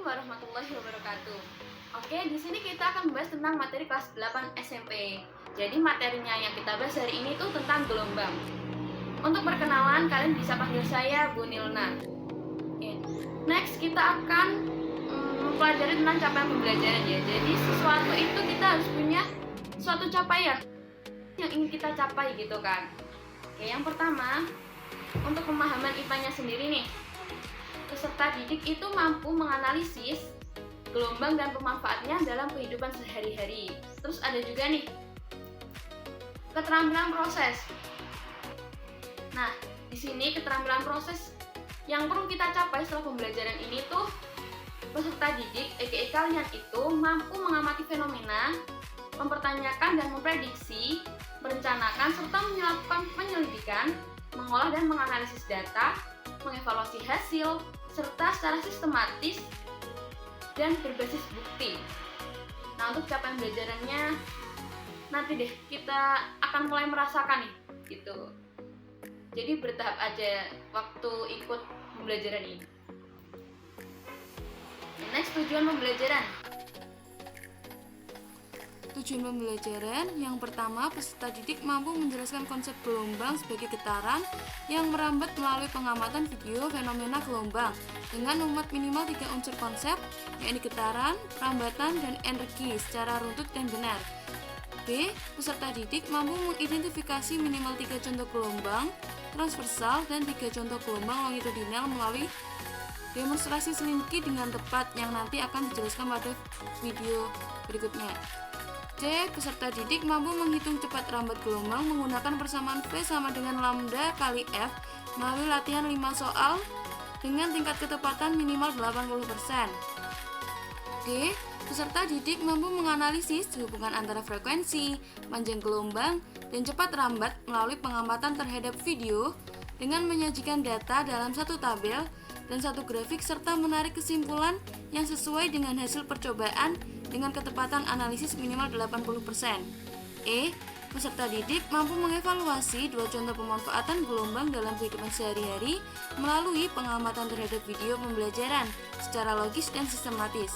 warahmatullahi wabarakatuh. Oke, di sini kita akan membahas tentang materi kelas 8 SMP. Jadi materinya yang kita bahas hari ini tuh tentang gelombang. Untuk perkenalan, kalian bisa panggil saya Bu Nilna. Oke. Next, kita akan mempelajari tentang capaian pembelajaran ya. Jadi sesuatu itu kita harus punya suatu capaian yang ingin kita capai gitu kan. Oke, yang pertama, untuk pemahaman IPA-nya sendiri nih. Peserta didik itu mampu menganalisis gelombang dan pemanfaatnya dalam kehidupan sehari-hari. Terus ada juga nih keterampilan proses. Nah, di sini keterampilan proses yang perlu kita capai setelah pembelajaran ini tuh peserta didik kalian itu mampu mengamati fenomena, mempertanyakan dan memprediksi, merencanakan serta melakukan penyelidikan, mengolah dan menganalisis data, mengevaluasi hasil, serta secara sistematis dan berbasis bukti. Nah, untuk capaian pembelajarannya nanti deh kita akan mulai merasakan nih gitu. Jadi bertahap aja waktu ikut pembelajaran ini. Next, tujuan pembelajaran. Tujuan pembelajaran yang pertama, peserta didik mampu menjelaskan konsep gelombang sebagai getaran yang merambat melalui pengamatan video fenomena gelombang dengan memuat minimal 3 unsur konsep, yakni getaran, rambatan, dan energi secara runtut dan benar. B. Peserta didik mampu mengidentifikasi minimal 3 contoh gelombang transversal dan 3 contoh gelombang longitudinal melalui demonstrasi selinki dengan tepat yang nanti akan dijelaskan pada video berikutnya. C. Peserta didik mampu menghitung cepat rambat gelombang menggunakan persamaan V sama dengan lambda kali F melalui latihan 5 soal dengan tingkat ketepatan minimal 80%. D. Peserta didik mampu menganalisis hubungan antara frekuensi, panjang gelombang, dan cepat rambat melalui pengamatan terhadap video dengan menyajikan data dalam satu tabel dan satu grafik serta menarik kesimpulan yang sesuai dengan hasil percobaan dengan ketepatan analisis minimal 80%. E. Peserta didik mampu mengevaluasi 2 contoh pemanfaatan gelombang dalam kehidupan sehari-hari melalui pengamatan terhadap video pembelajaran secara logis dan sistematis.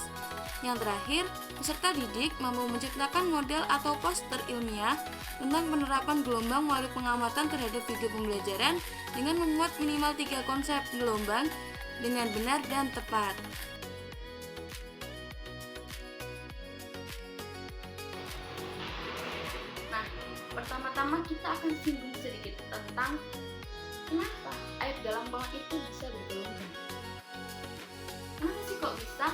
Yang terakhir, peserta didik mampu menciptakan model atau poster ilmiah tentang penerapan gelombang melalui pengamatan terhadap video pembelajaran dengan memuat minimal 3 konsep gelombang dengan benar dan tepat. Nah, pertama-tama kita akan singgung sedikit tentang kenapa air dalam kolam itu bisa bergelombang. Kenapa sih kok bisa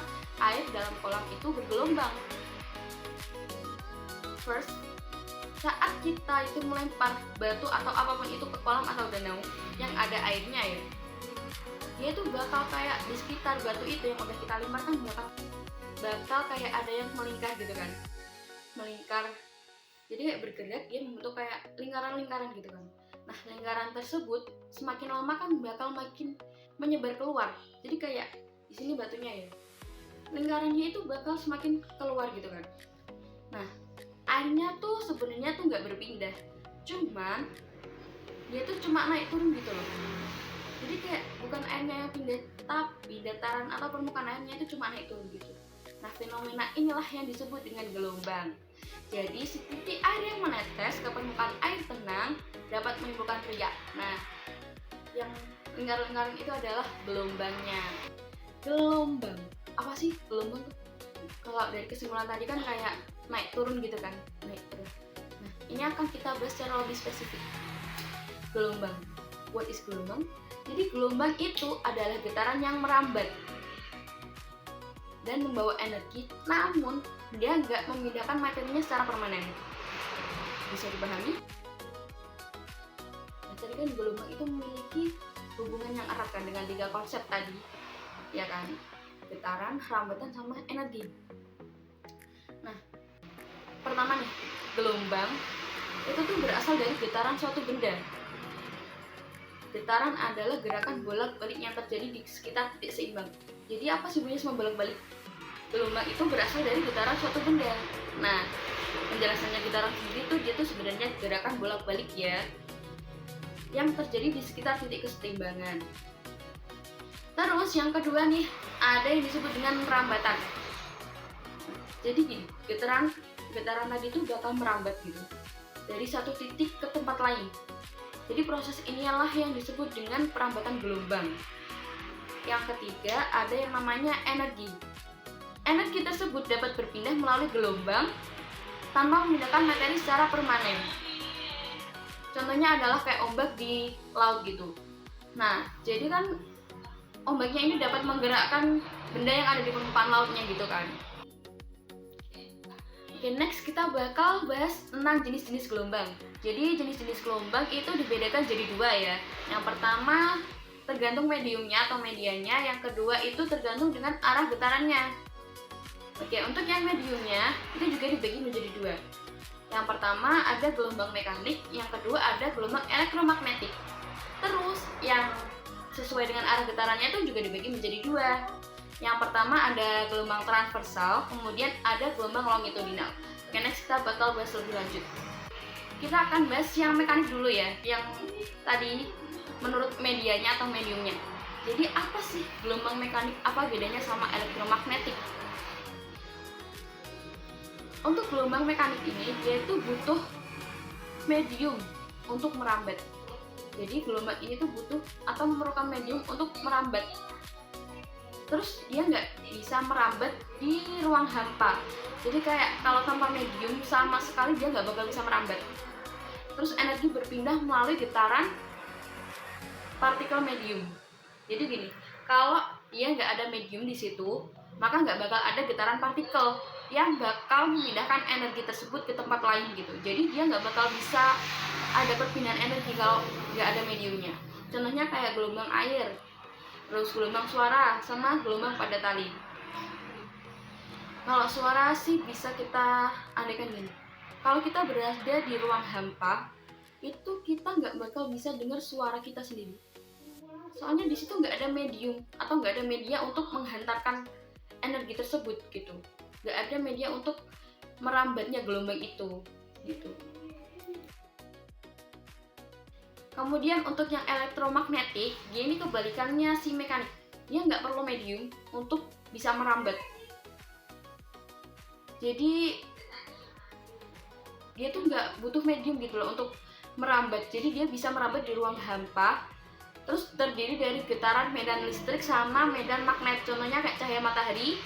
air dalam kolam itu bergelombang? First, saat kita itu melempar batu atau apapun itu ke kolam atau danau yang ada airnya ya, dia tuh bakal kayak di sekitar batu itu yang udah kita lempar kan bakal kayak ada yang melingkar gitu kan, melingkar. Jadi kayak bergerak, dia membentuk kayak lingkaran-lingkaran gitu kan. Nah, lingkaran tersebut semakin lama kan bakal makin menyebar keluar. Jadi kayak di sini batunya ya, lingkarannya itu bakal semakin keluar gitu kan. Nah, airnya tuh sebenarnya tuh nggak berpindah, cuman dia tuh cuma naik turun gitu loh. Jadi kayak bukan airnya yang pindah, tapi dataran atau permukaan airnya itu cuma naik turun gitu. Nah, fenomena inilah yang disebut dengan gelombang. Jadi, setitik air yang menetes ke permukaan air tenang dapat menimbulkan riak. Nah, yang lingkaran-lingkaran itu adalah gelombangnya. Gelombang, apa sih gelombang tuh? Kalau dari kesimpulan tadi kan kayak naik turun gitu kan, naik turun. Nah, ini akan kita bahas secara lebih spesifik. Gelombang, what is gelombang? Jadi gelombang itu adalah getaran yang merambat dan membawa energi, namun dia nggak memindahkan materinya secara permanen. Bisa dipahami? Nah, tadi kan gelombang itu memiliki hubungan yang erat kan dengan 3 konsep tadi, ya kan? Getaran, rambatan, sama energi. Nah, pertama nih, gelombang itu tuh berasal dari getaran suatu benda. Getaran adalah gerakan bolak-balik yang terjadi di sekitar titik seimbang. Jadi apa sih bunyinya bolak-balik? Gelombang itu berasal dari getaran suatu benda. Nah, penjelasannya getaran sendiri tuh dia tuh sebenarnya gerakan bolak-balik ya, yang terjadi di sekitar titik keseimbangan. Terus yang kedua nih, ada yang disebut dengan merambatan. Jadi gini, getaran tadi itu bakal merambat gitu dari satu titik ke tempat lain. Jadi proses inilah yang disebut dengan perambatan gelombang. Yang ketiga, ada yang namanya energi. Energi tersebut dapat berpindah melalui gelombang tanpa memindahkan materi secara permanen. Contohnya adalah kayak ombak di laut gitu. Nah, jadi kan ombaknya ini dapat menggerakkan benda yang ada di permukaan lautnya gitu kan. Oke, next kita bakal bahas tentang jenis-jenis gelombang. Jadi jenis-jenis gelombang itu dibedakan jadi dua ya. Yang pertama tergantung mediumnya atau medianya, yang kedua itu tergantung dengan arah getarannya. Oke, untuk yang mediumnya itu juga dibagi menjadi dua. Yang pertama ada gelombang mekanik, yang kedua ada gelombang elektromagnetik. Terus yang sesuai dengan arah getarannya itu juga dibagi menjadi dua. Yang pertama ada gelombang transversal, kemudian ada gelombang longitudinal. Oke, next kita bakal bahas lebih lanjut. Kita akan bahas yang mekanik dulu ya, yang tadi menurut medianya atau mediumnya. Jadi apa sih gelombang mekanik, apa bedanya sama elektromagnetik? Untuk gelombang mekanik ini, dia itu butuh medium untuk merambat. Jadi gelombang ini tuh butuh atau memerlukan medium untuk merambat. Terus dia nggak bisa merambat di ruang hampa. Jadi kayak kalau tanpa medium sama sekali dia nggak bakal bisa merambat. Terus energi berpindah melalui getaran partikel medium. Jadi gini, kalau dia nggak ada medium di situ, maka nggak bakal ada getaran partikel yang bakal memindahkan energi tersebut ke tempat lain gitu. Jadi dia nggak bakal bisa ada perpindahan energi kalau nggak ada mediumnya. Contohnya kayak gelombang air, terus gelombang suara, sama gelombang pada tali. Kalau suara sih bisa kita andaikan gini, kalau kita berada di ruang hampa, itu kita nggak bakal bisa dengar suara kita sendiri. Soalnya di situ nggak ada medium atau nggak ada media untuk menghantarkan energi tersebut gitu. Nggak ada media untuk merambatnya gelombang itu gitu. Kemudian untuk yang elektromagnetik, dia ini kebalikannya si mekanik. Dia nggak perlu medium untuk bisa merambat. Jadi dia tuh nggak butuh medium gitu loh untuk merambat. Jadi dia bisa merambat di ruang hampa. Terus terdiri dari getaran medan listrik sama medan magnet. Contohnya kayak cahaya matahari,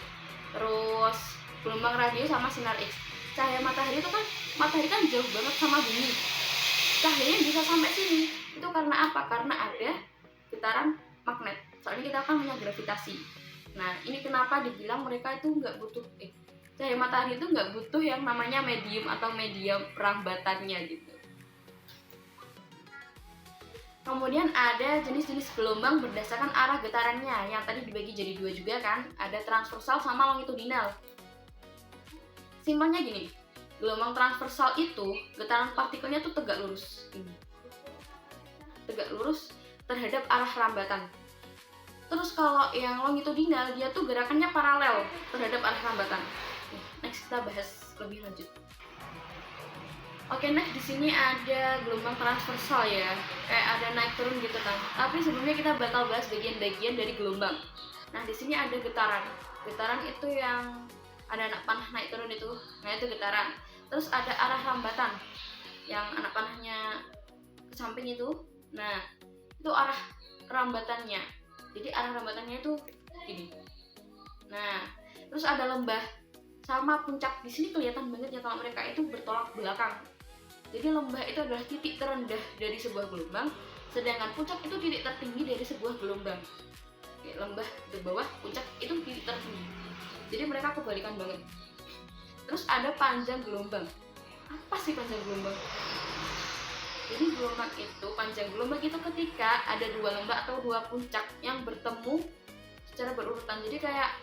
terus gelombang radio sama sinar X. Cahaya matahari itu kan, matahari kan jauh banget sama bumi. Cahayanya bisa sampai sini. Itu karena apa? Karena ada getaran magnet. Soalnya kita kan punya gravitasi. Nah, ini kenapa dibilang mereka itu nggak butuh cahaya matahari itu nggak butuh yang namanya medium atau media perambatannya gitu. Kemudian ada jenis-jenis gelombang berdasarkan arah getarannya, yang tadi dibagi jadi dua juga kan. Ada transversal sama longitudinal. Simpelnya gini, gelombang transversal itu getaran partikelnya tuh tegak lurus. Tegak lurus terhadap arah rambatan. Terus kalau yang longitudinal, dia tuh gerakannya paralel terhadap arah rambatan. Next kita bahas lebih lanjut. Oke, next di sini ada gelombang transversal ya, kayak ada naik turun gitu kan. Tapi sebelumnya kita bakal bahas bagian-bagian dari gelombang. Nah, di sini ada getaran. Getaran itu yang ada anak panah naik turun itu, nah itu getaran. Terus ada arah rambatan, yang anak panahnya ke samping itu, nah itu arah rambatannya. Jadi arah rambatannya itu gini. Nah, terus ada lembah sama puncak. Di sini kelihatan banget ya kalau mereka itu bertolak belakang. Jadi lembah itu adalah titik terendah dari sebuah gelombang, sedangkan puncak itu titik tertinggi dari sebuah gelombang. Oke, lembah di bawah, puncak itu titik tertinggi. Jadi mereka kebalikan banget. Terus ada panjang gelombang. Apa sih panjang gelombang? Jadi gelombang itu, panjang gelombang itu ketika ada dua lembah atau dua puncak yang bertemu secara berurutan. Jadi kayak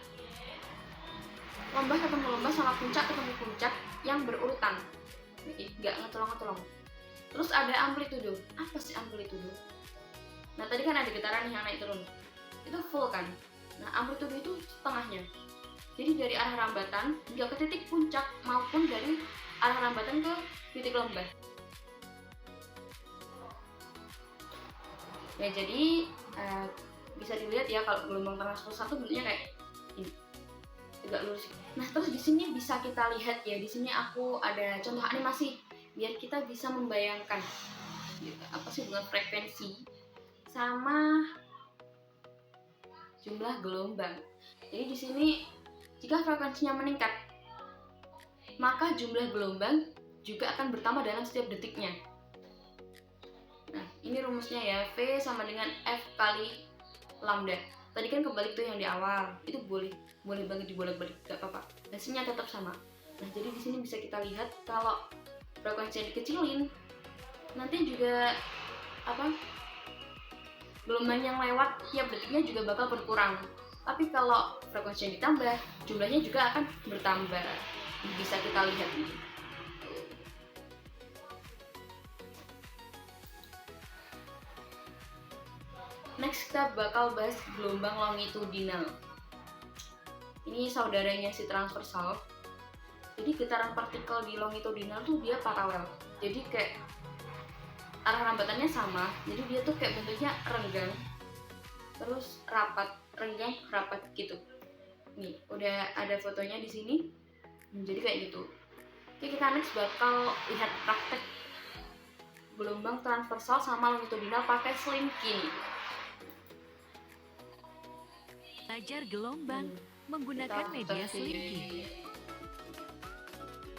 lembah ketemu lembah sama puncak ketemu puncak yang berurutan. Nggak ngecolong-ngecolong. Terus ada amplitudo. Apa sih amplitudo? Nah, tadi kan ada getaran yang naik turun. Itu full kan? Nah, amplitudo itu setengahnya. Jadi dari arah rambatan hingga ke titik puncak maupun dari arah rambatan ke titik lembah. Ya, jadi bisa dilihat ya kalau gelombang transversal tuh bentuknya kayak ini, tegak lurus. Nah terus di sini bisa kita lihat ya, di sini aku ada contoh animasi biar kita bisa membayangkan gitu, apa sih hubungan frekuensi sama jumlah gelombang. Jadi di sini jika frekuensinya meningkat, maka jumlah gelombang juga akan bertambah dalam setiap detiknya. Nah, ini rumusnya ya, V sama dengan F kali lambda. Tadi kan kebalik tuh yang di awal. Itu boleh banget dibolak-balik, gak apa-apa. Hasilnya tetap sama. Nah, jadi di sini bisa kita lihat kalau frekuensinya dikecilin, nanti juga gelombang yang lewat tiap detiknya juga bakal berkurang. Tapi kalau frekuensinya ditambah, jumlahnya juga akan bertambah. Bisa kita lihat ini. Next kita bakal bahas gelombang longitudinal. Ini saudaranya si transversal. Jadi getaran partikel di longitudinal tuh dia paralel. Jadi kayak arah rambatannya sama. Jadi dia tuh kayak bentuknya renggang, terus rapat, renggang, rapat gitu. Nih, udah ada fotonya di sini. Jadi kayak gitu. Oke, kita next bakal lihat praktek gelombang transversal sama longitudinal pakai slinky. Belajar gelombang menggunakan media slinky.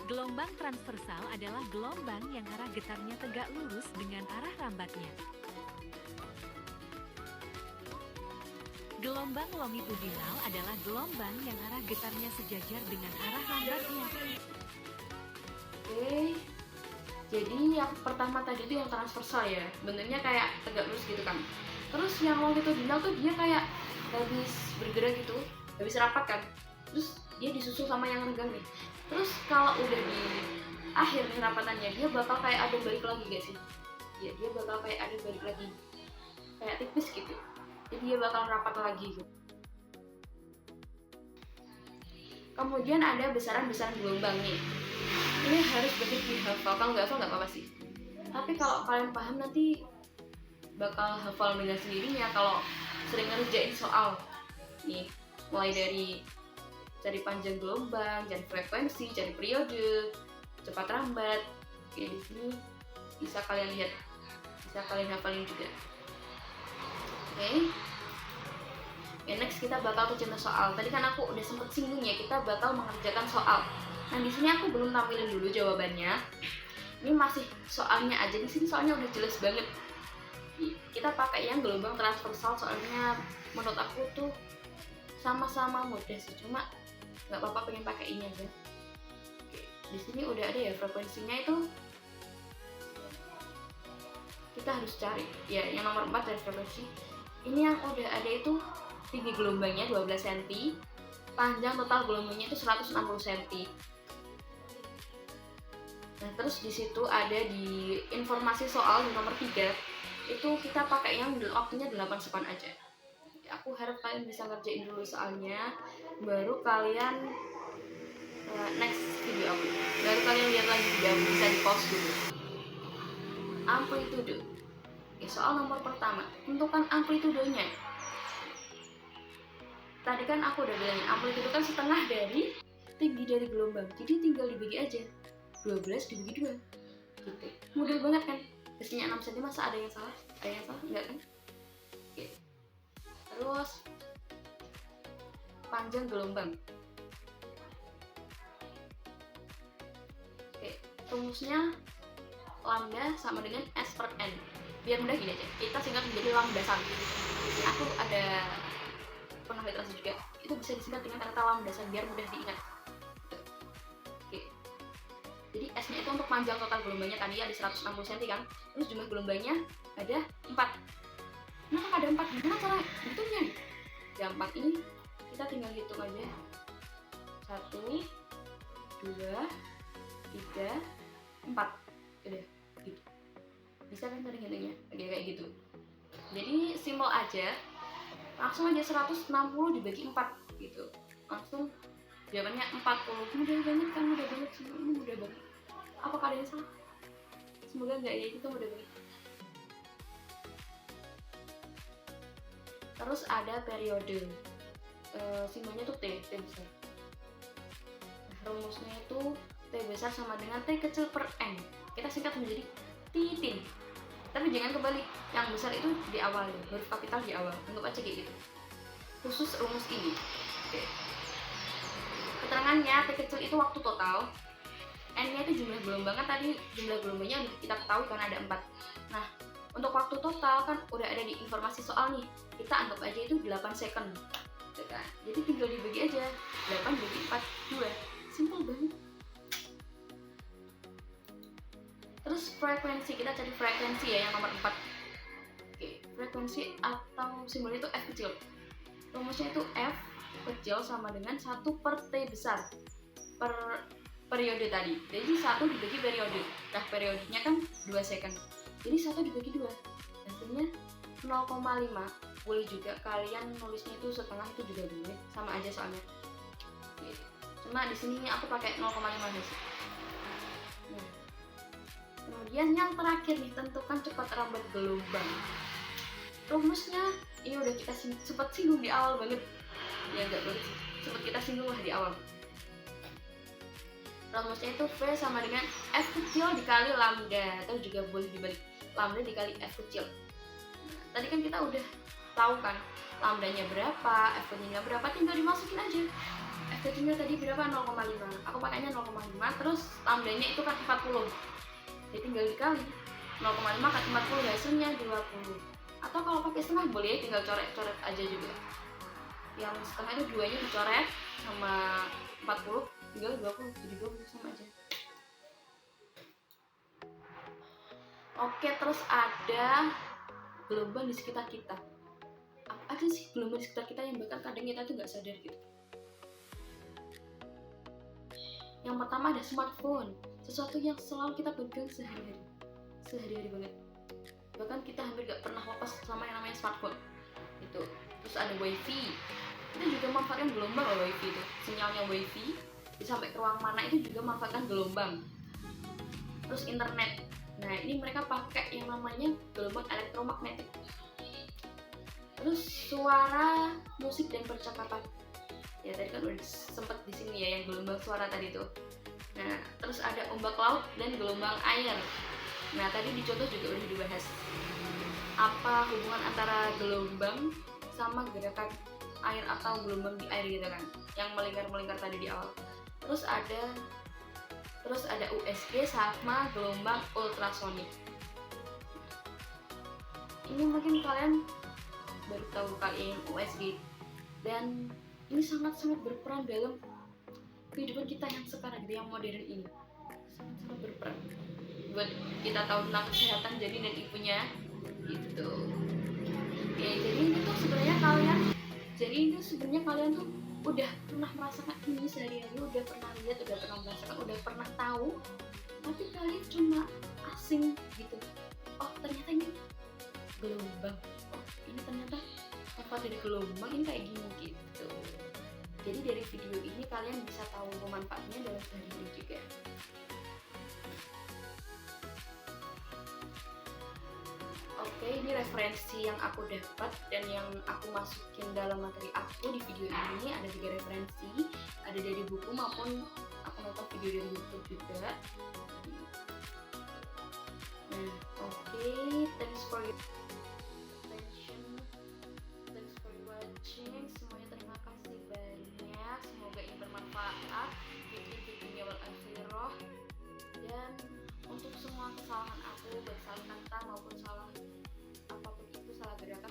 Gelombang transversal adalah gelombang yang arah getarnya tegak lurus dengan arah rambatnya. Gelombang longitudinal adalah gelombang yang arah getarnya sejajar dengan arah rambatnya. Oke, jadi yang pertama tadi itu yang transversal ya, bentuknya kayak tegak lurus gitu kan. Terus yang longitudinal tuh dia kayak habis bergerak gitu, habis rapat kan. Terus dia disusul sama yang renggang nih. Terus kalau udah di akhir nih rapatannya, dia bakal kayak ada balik lagi gak sih? Ya, dia bakal kayak ada balik lagi, kayak tipis gitu. Jadi dia bakal rapat lagi gitu. Kemudian ada besaran-besaran gelombang nih. Ini harus betul dihafal, kalau nggak hafal nggak apa-apa sih. Tapi kalau kalian paham nanti bakal hafal dengan sendirinya kalau sering ngerjain soal. Nih, mulai dari cari panjang gelombang, cari frekuensi, cari periode, cepat rambat. Oke, di sini bisa kalian lihat, bisa kalian hafalin juga. Oke. Next kita bakal ke contoh soal. Tadi kan aku udah sempet singgung ya, kita bakal mengerjakan soal. Nah, di sini aku belum tampilin dulu jawabannya. Ini masih soalnya aja, di sini soalnya udah jelas banget. Kita pakai yang gelombang transversal soalnya menurut aku tuh sama-sama mudah sih, cuma nggak apa-apa pengen pakai ini aja. Oke, di sini udah ada ya frekuensinya itu. Kita harus cari ya yang nomor 4 dari frekuensi. Ini yang udah ada itu tinggi gelombangnya 12 cm, panjang total gelombangnya itu 160 cm. Nah, terus di situ ada di informasi soal di nomor 3 itu kita pakai yang waktunya 8 sekon aja. Aku harap kalian bisa ngerjain dulu soalnya, baru kalian next video aku, baru kalian lihat lagi video aku, bisa di pause dulu. Amplitude. Oke, soal nomor pertama, tentukan amplitudenya. Tadi kan aku udah bilangin, amplitude kan setengah dari tinggi dari gelombang, jadi tinggal dibagi aja, 12 dibagi 2 gitu. Mudah banget kan, hasilnya 6 cm. Masa ada yang salah? Ada yang salah? Enggak kan? Oke. Terus panjang gelombang. Oke, rumusnya lambda sama dengan S per N. Biar mudah gini aja, kita singkat menjadi lambdasan. Aku ada pernah literasi juga, itu bisa disingkat dengan kata lambdasan biar mudah diingat. Oke. Jadi S-nya itu untuk panjang total gelombangnya tadi ada 160 cm kan, terus jumlah gelombangnya ada 4. Nah, kan ada 4, gimana cara hitungnya? Gampang, ini kita tinggal hitung aja. 1, 2, 3, 4. Udah, gitu. Bisa kan cara hitungnya? Kayak gitu. Jadi simpel aja. Langsung aja 160 dibagi 4 gitu. Langsung jawabannya 40. Mudah banget kan, mudah banget sih. Ini mudah banget. Apakah ada yang salah? Semoga enggak ya, itu mudah banget. Terus ada periode, simbolnya tuh T besar. Nah, rumusnya itu T besar sama dengan T kecil per N. Kita singkat menjadi titin. Tapi jangan kebalik, yang besar itu di awal ya, huruf kapital di awal. Anggap aja kayak gitu. Khusus rumus ini. Oke. Keterangannya, T kecil itu waktu total, N-nya itu jumlah gelombang, kan tadi jumlah gelombangnya kita ketahui karena ada 4. Nah, untuk waktu total kan udah ada di informasi soal nih, kita anggap aja itu 8 second gitu kan. Jadi tinggal dibagi aja, 8 dibagi 4, 2, simple banget. Terus frekuensi, kita cari frekuensi ya yang nomor 4. Oke, frekuensi atau simbolnya itu F kecil. Rumusnya itu F kecil sama dengan 1 per T besar per periode tadi. Jadi 1 dibagi periode. Nah, periodenya kan 2 second. Jadi 1 dibagi 2. Hasilnya 0,5. Boleh juga kalian nulisnya itu setengah, itu juga boleh. Sama aja soalnya. Cuma di sini aku pakai 0,5 guys. Nah, kemudian yang terakhir nih, tentukan cepat rambat gelombang. Rumusnya ini udah kita sempat singgung di awal banget. Ya enggak boleh sih. Sempat kita singgung lah di awal. Rumusnya itu V sama dengan F kecil dikali lambda, atau juga boleh dibalik, lambda dikali F kecil. Nah, tadi kan kita udah tahu kan lambdanya berapa, F kecilnya berapa, tinggal dimasukin aja. F kecilnya tadi berapa? 0,5. Aku pakainya 0,5, terus lambdanya itu kan 40. Jadi tinggal dikali 0,5 kali 40, hasilnya 20. Atau kalau pakai setengah boleh, tinggal coret-coret aja juga. Yang setengah itu 2-nya dicoret sama 40, tinggal 20, jadi 20 sama aja. Oke, terus ada gelombang di sekitar kita. Apa aja sih gelombang di sekitar kita yang bahkan kadang kita tuh nggak sadar gitu. Yang pertama ada smartphone, sesuatu yang selalu kita pegang sehari-hari banget. Bahkan kita hampir nggak pernah lepas sama yang namanya smartphone itu. Terus ada wifi, kita juga memanfaatkan gelombang loh. Wifi itu sinyalnya wifi sampai ke ruang mana itu juga memanfaatkan gelombang. Terus internet, nah ini mereka pakai yang namanya gelombang elektromagnetik. Terus suara, musik dan percakapan, ya tadi kan udah sempet di sini ya yang gelombang suara tadi tuh. Nah terus ada ombak laut dan gelombang air. Nah tadi di contoh juga udah dibahas apa hubungan antara gelombang sama gerakan air atau gelombang di air gitu kan, yang melingkar tadi di awal. Terus ada USG sama gelombang ultrasonik. Ini mungkin kalian baru tahu kali yang USG, dan ini sangat-sangat berperan dalam kehidupan kita yang sekarang gitu, yang modern ini. Sangat-sangat berperan buat kita tahu tentang kesehatan jadi dan ibunya gitu. Ya, jadi ini tuh sebenarnya kalian tuh udah pernah merasakan ini sehari-hari, udah pernah lihat, udah pernah merasakan, udah pernah tahu, tapi kalian cuma asing gitu. Oh ternyata ini gelombang, oh ini ternyata manfaat dari gelombang ini kayak gini gitu. Jadi dari video ini kalian bisa tahu manfaatnya dalam sehari-hari juga. Oke, ini referensi yang aku dapat dan yang aku masukin dalam materi aku di video ini. Ada 3 referensi, ada dari buku maupun aku nonton video dari YouTube juga. Nah, oke, thanks for your attention, thanks for watching. Semuanya terima kasih banyak. Semoga ini bermanfaat. Bikin wal akhirah. Dan untuk semua kesalahan aku, baik salah kata maupun salah apapun itu, salah gerakan